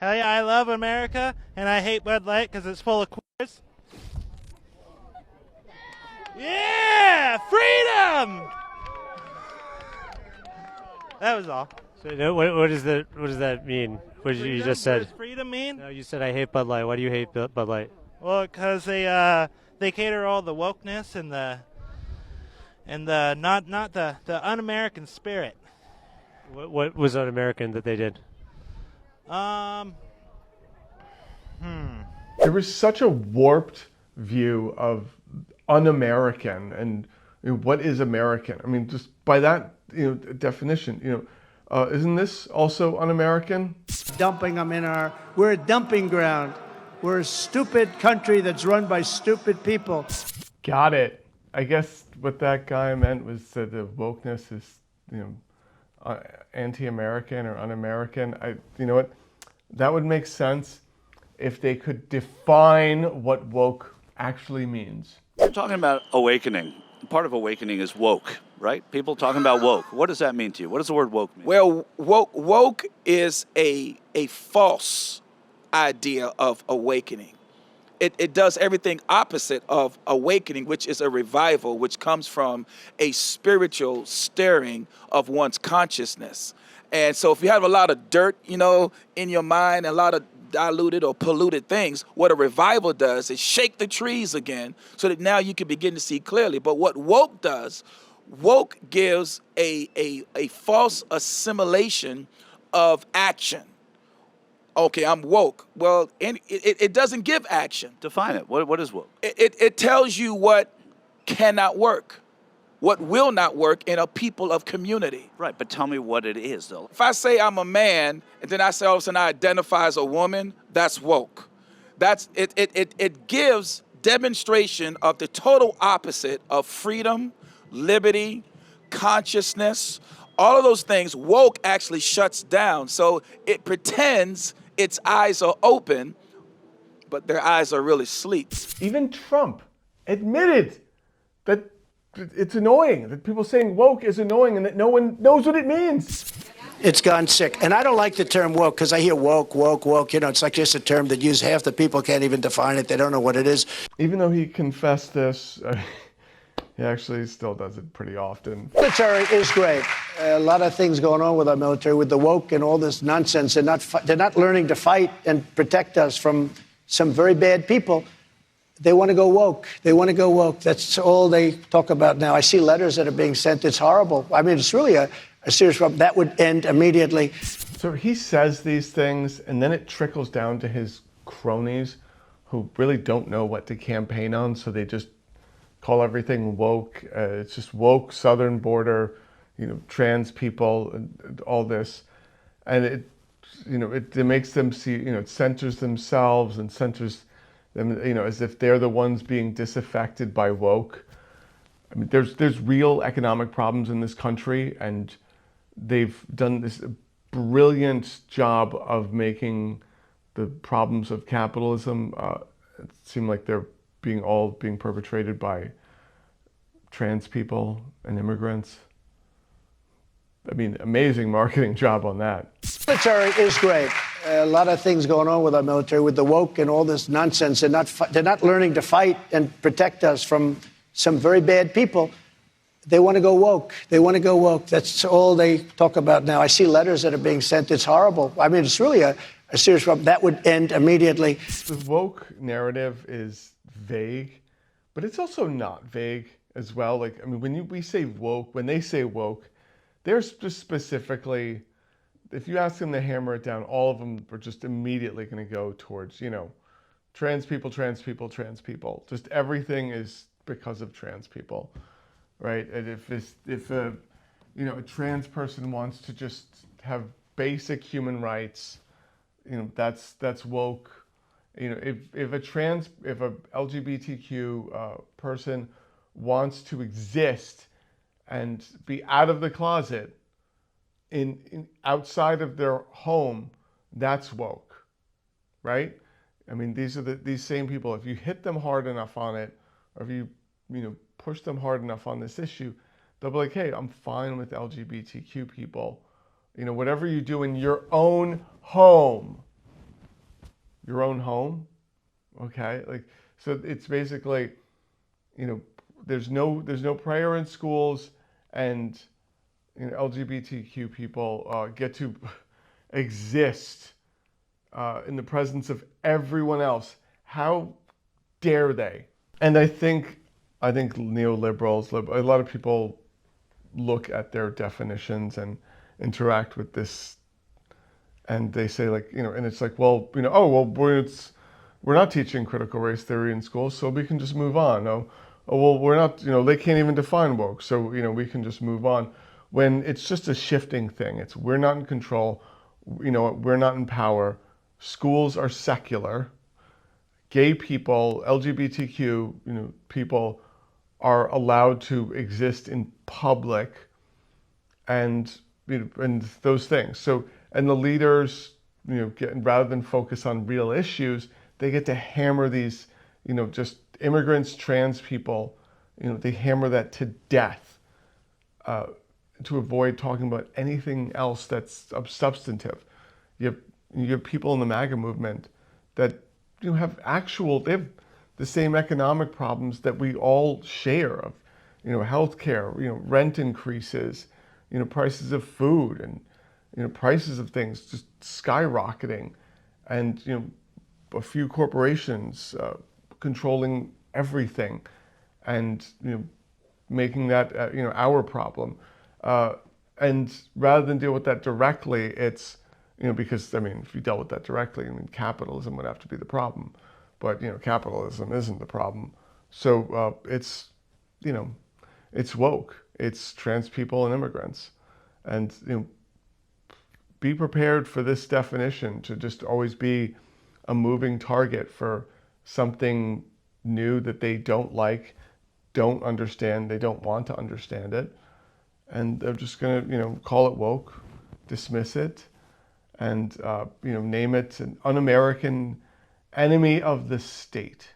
Hell yeah, I love America, and I hate Bud Light because it's full of queers. Yeah, freedom! That was all. So what does that mean? What did you Freedom? just What said? does freedom mean? No, you said I hate Bud Light. Why do you hate Bud Light? Well, because they cater all the wokeness and the not the un-American spirit. What was un-American that they did? Um, There was such a warped view of un-American and what is American. I mean, just by that definition, isn't this also un-American? Dumping them we're a dumping ground. We're a stupid country that's run by stupid people. Got it. I guess what that guy meant was that the wokeness is, anti-American or un-American. You know what? That would make sense if they could define what woke actually means. You're talking about awakening. Part of awakening is woke, right? People talking about woke. What does that mean to you? What does the word woke mean? Well, woke is a false idea of awakening. It does everything opposite of awakening, which is a revival, which comes from a spiritual stirring of one's consciousness. And so if you have a lot of dirt, in your mind, a lot of diluted or polluted things, what a revival does is shake the trees again so that now you can begin to see clearly. But what woke does, woke gives a false assimilation of action. Okay, I'm woke. Well, it doesn't give action. Define it. What is woke? It tells you what cannot work, what will not work in a people of community. Right, but tell me what it is, though. If I say I'm a man and then I say all of a sudden I identify as a woman, that's woke. It gives demonstration of the total opposite of freedom, liberty, consciousness, all of those things. Woke actually shuts down. So it pretends its eyes are open, but their eyes are really asleep. Even Trump admitted that it's annoying, that people saying woke is annoying and that no one knows what it means. It's gone sick. And I don't like the term woke because I hear woke. It's like just a term that half the people can't even define it. They don't know what it is. Even though he confessed this, he actually still does it pretty often. Military is great. A lot of things going on with our military, with the woke and all this nonsense. They're not learning to fight and protect us from some very bad people. They want to go woke. That's all they talk about now. I see letters that are being sent. It's horrible. I mean, it's really a serious problem. That would end immediately. So he says these things, and then it trickles down to his cronies who really don't know what to campaign on, so they just call everything woke. It's just woke, southern border, trans people, and all this. And it makes them see, it centers themselves and centers them, as if they're the ones being disaffected by woke. I mean, there's real economic problems in this country, and they've done this brilliant job of making the problems of capitalism seem like they're being perpetrated by trans people and immigrants. I mean, amazing marketing job on that. Military is great. A lot of things going on with our military, with the woke and all this nonsense. They're not learning to fight and protect us from some very bad people. They want to go woke. That's all they talk about now. I see letters that are being sent. It's horrible. I mean, it's really a serious problem. That would end immediately. The woke narrative is vague, but it's also not vague as well. Like, I mean, when they say woke, they're just specifically, if you ask them to hammer it down, all of them are just immediately going to go towards, trans people. Just everything is because of trans people, right? And if a trans person wants to just have basic human rights, that's woke. If a LGBTQ person wants to exist and be out of the closet in outside of their home, that's woke, right? I mean, these are these same people. If you hit them hard enough on it, or if you push them hard enough on this issue, they'll be like, hey, I'm fine with LGBTQ people. Whatever you do in your own home, your own home. Okay, like, so it's basically, there's no prayer in schools, and LGBTQ people get to exist in the presence of everyone else. How dare they? And I think neoliberals, a lot of people look at their definitions and interact with this, and they say, like, and it's like, well, we're not teaching critical race theory in schools, so we can just move on. Well, we're not, they can't even define woke, so, we can just move on. When it's just a shifting thing. We're not in control, we're not in power. Schools are secular. Gay people, LGBTQ, people are allowed to exist in public, and and those things. So, and the leaders, rather than focus on real issues, they get to hammer these, just immigrants, trans people, they hammer that to death to avoid talking about anything else that's substantive. You have people in the MAGA movement that they have the same economic problems that we all share of, healthcare, rent increases, prices of food, and prices of things just skyrocketing, and a few corporations controlling everything, and making that our problem. And rather than deal with that directly, it's because if you dealt with that directly, capitalism would have to be the problem, but capitalism isn't the problem. So it's woke, it's trans people and immigrants, and be prepared for this definition to just always be a moving target for something new that they don't like, don't understand, they don't want to understand it, and they're just gonna call it woke, dismiss it, and name it an un-American enemy of the state.